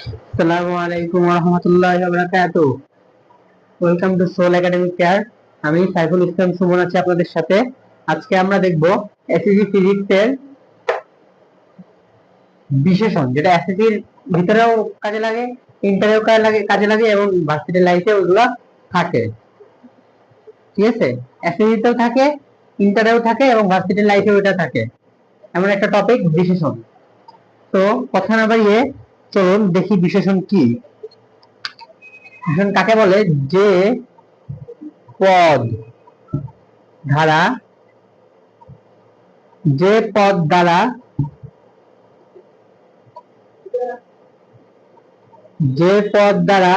আসসালামু আলাইকুম ওয়া রাহমাতুল্লাহি ওয়া বারাকাতুহু। Welcome to Soul Academic Care. আমি সাইফুল ইসলাম সুমন আছি আপনাদের সাথে। আজকে আমরা দেখব এসএসসি ফিজিক্সের বিশেষণ, যেটা এসএসসির ভিতরেও কাজে লাগে, ইন্টারেও কাজে লাগে এবং ভার্সিটি লাইফে ওগুলা থাকে। ঠিক আছে, এসএসসিতেও থাকে, ইন্টারেও থাকে এবং ভার্সিটি লাইফেও এটা থাকে, এমন একটা টপিক বিশেষণ। তো কথা না বাড়িয়ে চলুন দেখি বিশেষণ কি। বিশেষণ কাকে বলে? যে পদ ধারা যে পদ দ্বারা যে পদ দ্বারা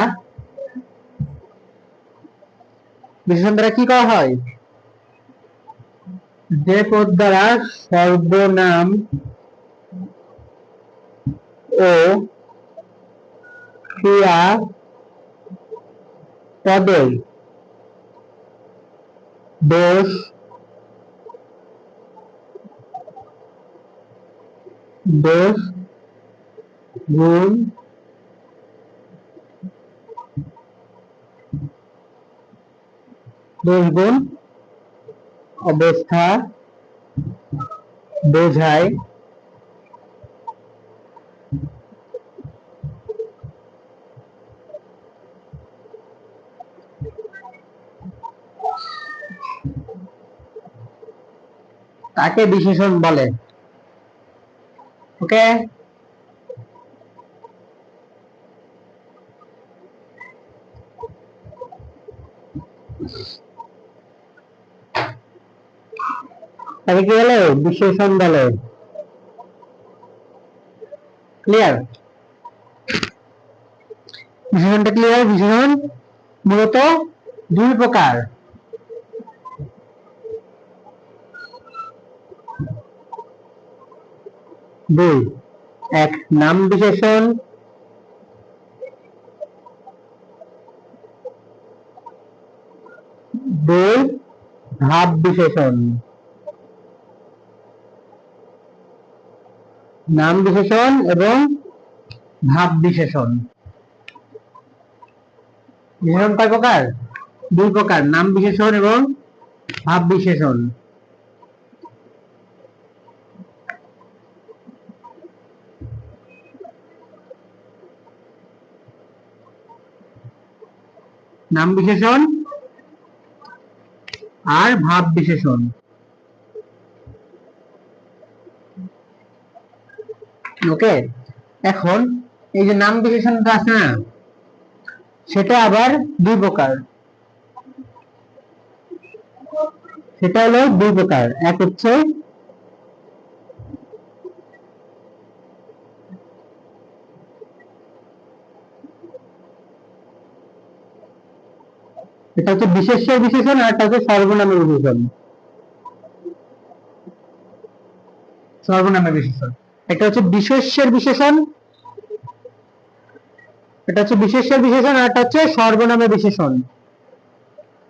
বিশেষণ দ্বারা কি করা হয়? যে পদ দ্বারা সর্বনাম ও ক্রিয়া পদের দোষ দোষ গুণ অবস্থা বোঝায়। তাকে বিশেষণ বলে। ওকে, তাকে কি বলে? বিশেষণ বলে। ক্লিয়ার? বিশেষণটা ক্লিয়ার? বিশেষণ মূলত দুই প্রকার। দুই, এক নাম বিশেষণ, দুই ভাব বিশেষণ। নাম বিশেষণ এবং ভাব বিশেষণ। বিশেষণ কয় প্রকার? দুই প্রকার, নাম বিশেষণ এবং ভাব বিশেষণ। নাম বিশেষণ আর ভাব বিশেষণ। ওকে, এখন এই যে নাম বিশেষণটা আছে না, সেটা আবার দুই প্রকার। সেটা হলো দুই প্রকার। এক হচ্ছে এটা হচ্ছে বিশেষ্য বিশেষণ, আর এটা হচ্ছে সর্বনামের বিশেষণ। সর্বনামের বিশেষণ, এটা হচ্ছে বিশেষ্যের বিশেষণ, এটা হচ্ছে বিশেষ্যের বিশেষণ, আর এটা হচ্ছে সর্বনামের বিশেষণ।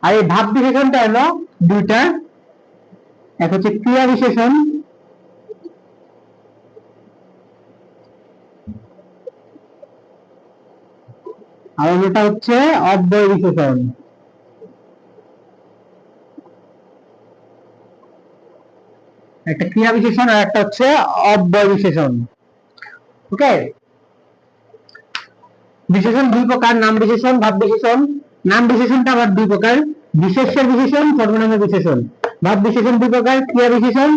আর এই ভাব বিশেষণটা হলো দুইটা, এক হচ্ছে ক্রিয়া বিশেষণ, আর অন্যটা হচ্ছে অব্যয় বিশেষণ। একটা ক্রিয়া বিশেষণ আর একটা হচ্ছে অব্যয় বিশেষণ। ওকে, বিশেষণ দুই প্রকার, নাম বিশেষণ, ভাব বিশেষণ। নাম বিশেষণটা আবার দুই প্রকার, বিশেষ্যের বিশেষণ, সর্বনামের বিশেষণ। ভাব বিশেষণ দুই প্রকার, ক্রিয়া বিশেষণ,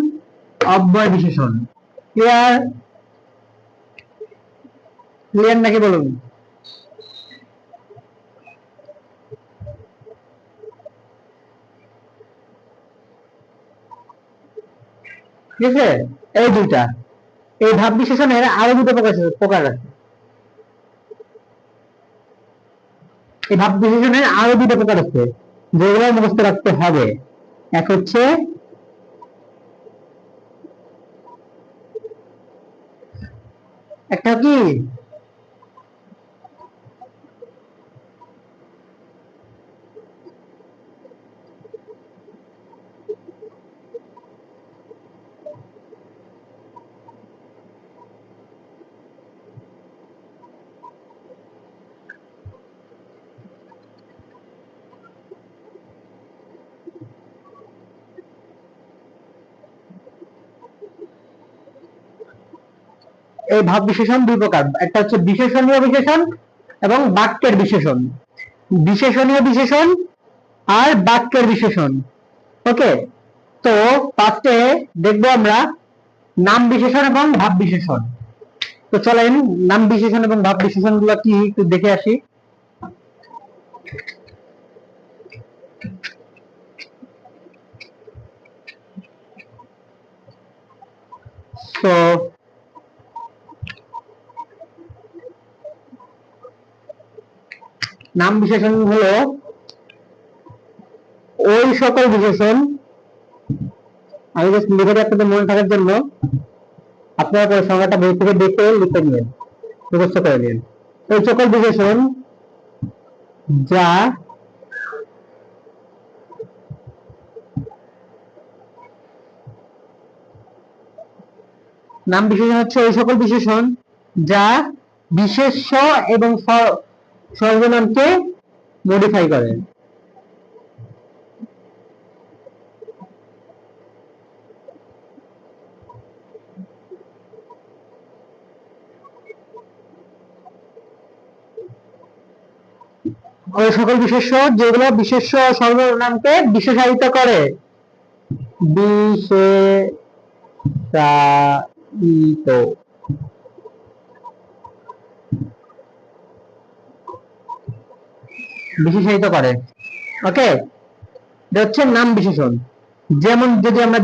অব্যয় বিশেষণ। ক্লিয়ার? ক্লিয়ার নাকি বলুন? ঠিক আছে, এই দুইটা। এই ভাব বিশেষণের আরো দুটো প্রকার আছে। এই ভাব বিশেষণের আরো দুটো প্রকার আছে, যেগুলো মুখস্থ রাখতে হবে। এক হচ্ছে একটা কি এই ভাব বিশেষণ দুই প্রকার, একটা হচ্ছে বিশেষণীয় বিশেষণ এবং বাক্যের বিশেষণ। বিশেষণীয় বিশেষণ আর বাক্যের বিশেষণ। ওকে, তো ফার্স্টে দেখবো আমরা নাম বিশেষণ এবং ভাব বিশেষণ। তো চলেন নাম বিশেষণ এবং ভাব বিশেষণ গুলো কি একটু দেখে আসি। তো নাম বিশেষণ হলো ওই সকল বিশেষণ, আমি জাস্ট লিখে আপনাদের মনে থাকার জন্য আপনারা পরে সংজ্ঞাটা বই থেকে দেখে লিখে নিন, মুখস্থ করে নিন। ওই সকল বিশেষণ যা নাম বিশেষণ হচ্ছে ওই সকল বিশেষণ যা বিশেষ্য এবং সর্বনামকে মডিফাই করে। ওই সকল বিশেষ্য যেগুলো বিশেষ্য সর্বনামকে বিশেষায়িত করে। বিশেষায়িত বিশেষায়িত করে। ওকে, এটা হচ্ছে নাম বিশেষণ। যেমন যদি আমরা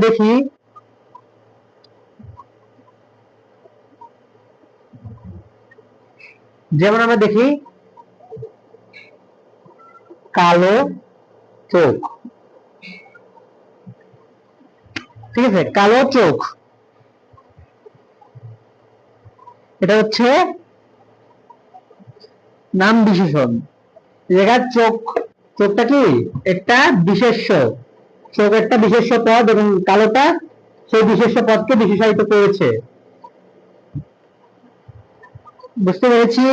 দেখি কালো চোখ, ঠিক আছে, কালো চোখ, এটা হচ্ছে নাম বিশেষণ। জায়গার চোখটা কি একটা বিশেষ্য, চোখ একটা বিশেষ্য পদ এবং কালোটা সেই বিশেষ্য পদকে বিশেষায়িত করেছে। বুঝতে পেরেছি?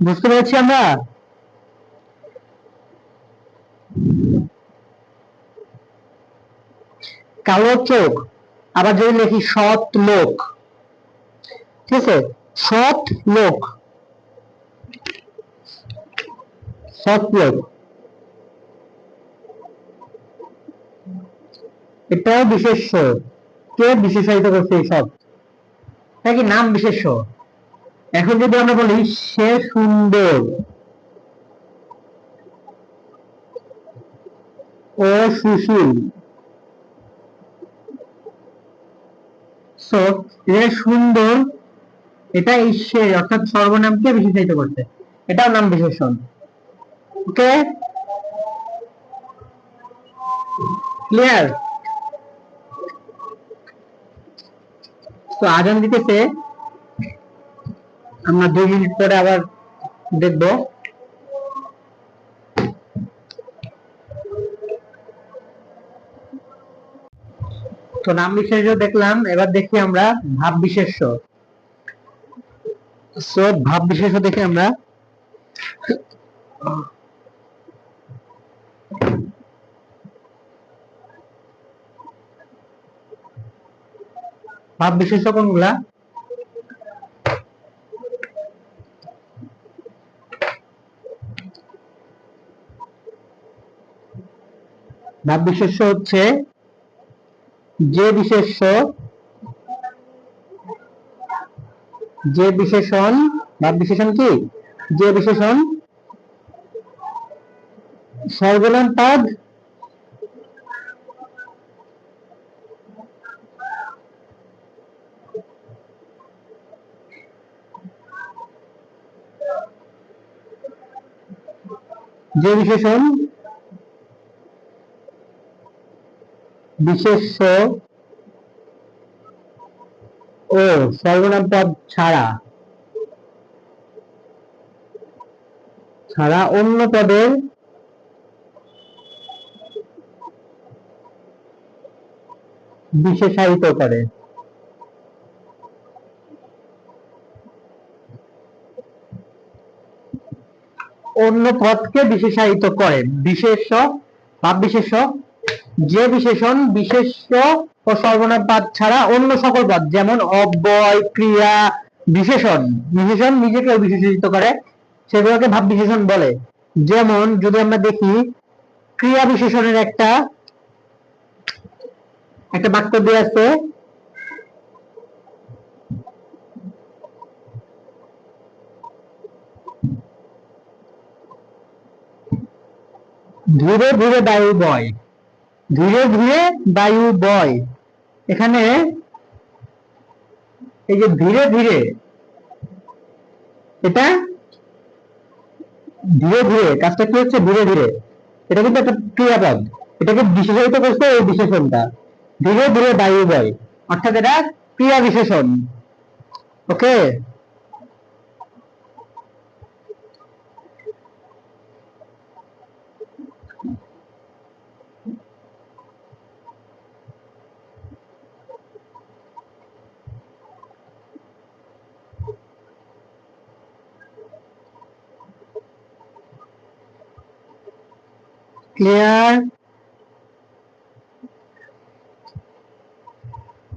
বুঝতে পেরেছি আমরা? কালো চোখ, আবার যদি লিখি সৎ লোক, ঠিক আছে, সৎ লোক, সৎ লোক, এটাও বিশেষ্য, কে বিশেষায়িত করছে এই সৎ, নাকি নাম বিশেষ্য। এখন যদি আমরা বলি সে সুন্দর, ও সুশীল, সো সুন্দর এটা ঈশ্বর অর্থাৎ সর্বনামকে বিশেষায়িত করছে, এটাও নাম বিশেষণ। ওকে, ক্লিয়ার? তো আজান দিতেছে, আমরা 2 মিনিট পরে আবার দেখব। তো নাম বিশেষ্য দেখলাম, এবার দেখি আমরা ভাব বিশেষ্য। সো ভাব বিশেষ্য দেখি আমরা। ভাব বিশেষ্য কোনগুলা? ভাব বিশেষ্য হচ্ছে যে বিশেষণ, ভাব বিশেষণ কি, যে বিশেষণ সর্বনাম পদ যে বিশেষণ বিশেষ্য ও সর্বনাম পদ ছাড়া অন্য পদের বিশেষায়িত করে। অন্য পদকে বিশেষায়িত করে। বিশেষ্য, ভাব বিশেষ্য, যে বিশেষণ বিশেষ্য ও সর্বনাম পদ ছাড়া অন্য সকল পদ, যেমন অব্যয়, ক্রিয়া, বিশেষণ নিজেকে বিশেষিত করে, সেগুলোকে ভাব বিশেষণ বলে। যেমন যদি আমরা দেখি ক্রিয়া বিশেষণের একটা বাক্য দিয়ে আছে, ধীরে ধীরে বায়ু বয়। ধীরে ধীরে বায়ু বয়, এখানে এই যে ধীরে ধীরে, এটা ধীরে ধীরে কাজটা কি হচ্ছে, ধীরে ধীরে, এটা কিন্তু একটা ক্রিয়াপদ, এটাকে বিশেষায়িত করছে এই বিশেষণটা, ধীরে ধীরে বায়ু বয়, অর্থাৎ এটা ক্রিয়া বিশেষণ। ওকে, ক্লিয়ার?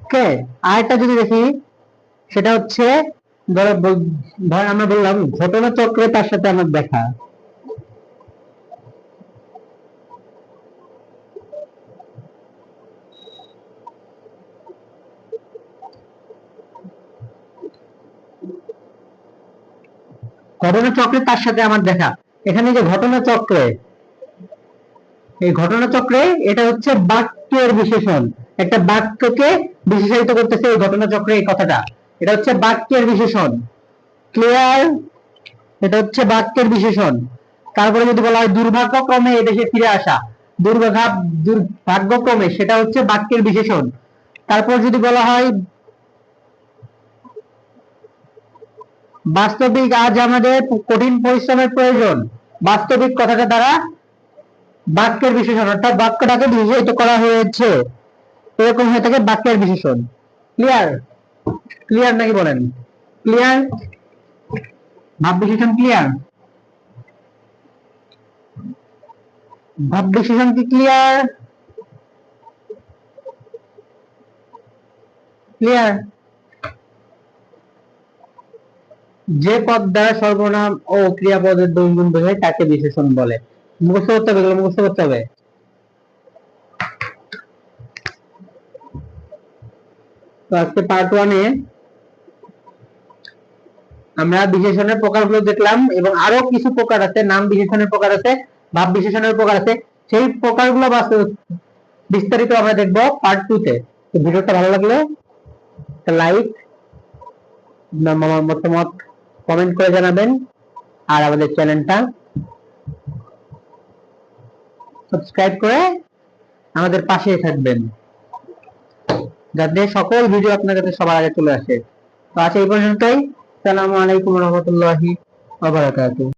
ওকে, আরেকটা যদি দেখি, সেটা হচ্ছে ধর আমরা বললাম ঘটনা চক্রে তার সাথে আমার দেখা। ঘটনা চক্রে তার সাথে আমার দেখা, এখানে যে ঘটনা চক্রে, এই ঘটনা চক্রে এটা হচ্ছে বাক্যের বিশেষণ, একটা বাক্যকে বিশেষায়িত করতেছে এই ঘটনা চক্রে, এই কথাটা, এটা হচ্ছে বাক্যের বিশেষণ। ক্লিয়ার? এটা হচ্ছে বাক্যের বিশেষণ। তারপরে যদি বলা হয় দুর্ভাগ্যক্রমে এদেশে ফিরে আসা, দুর্ভাগ্যক্রমে, সেটা হচ্ছে বাক্যের বিশেষণ। তারপর যদি বলা হয় বাস্তবিক আজ আমাদের কঠিন পরিশ্রমের প্রয়োজন, বাস্তবিক কথাটা দ্বারা বাক্যের বিশেষণ, অর্থাৎ বাক্যটাকে বিশেষিত করা হয়েছে, এরকম হয়ে থাকে বাক্যের বিশেষণ। ক্লিয়ার? ক্লিয়ার নাকি বলেন? ক্লিয়ার? ভাব বিশেষণ ক্লিয়ার? ভাব বিশেষণ কি ক্লিয়ার? ক্লিয়ার? যে পদ দ্বারা সর্বনাম ও ক্রিয়াপদের দ্বন্দ্ব বোঝায় তাকে বিশেষণ বলে। মুখস্থ করতে হবে, এগুলো মুখস্থ করতে হবে। তো আজকে পার্ট 1 এ আমরা বিশেষণের প্রকারগুলো দেখলাম, এবং আরো কিছু প্রকার আছে, নাম বিশেষণের প্রকার আছে, ভাব বিশেষণের প্রকার আছে, সেই প্রকারগুলো বিস্তারিত আমরা দেখব পার্ট 2 তে। তো ভিডিওটা ভালো লাগলে লাইক, মতামত কমেন্ট করে জানাবেন, আর আমাদের চ্যানেলটা সাবস্ক্রাইব করে আমাদের পাশেই থাকবেন, যাতে সকল ভিডিও আপনার কাছে সবার আগে চলে আসে। তো আজ এই পর্যন্তই। আসসালামু আলাইকুম ওয়া রাহমাতুল্লাহি ওয়া বারাকাতুহু।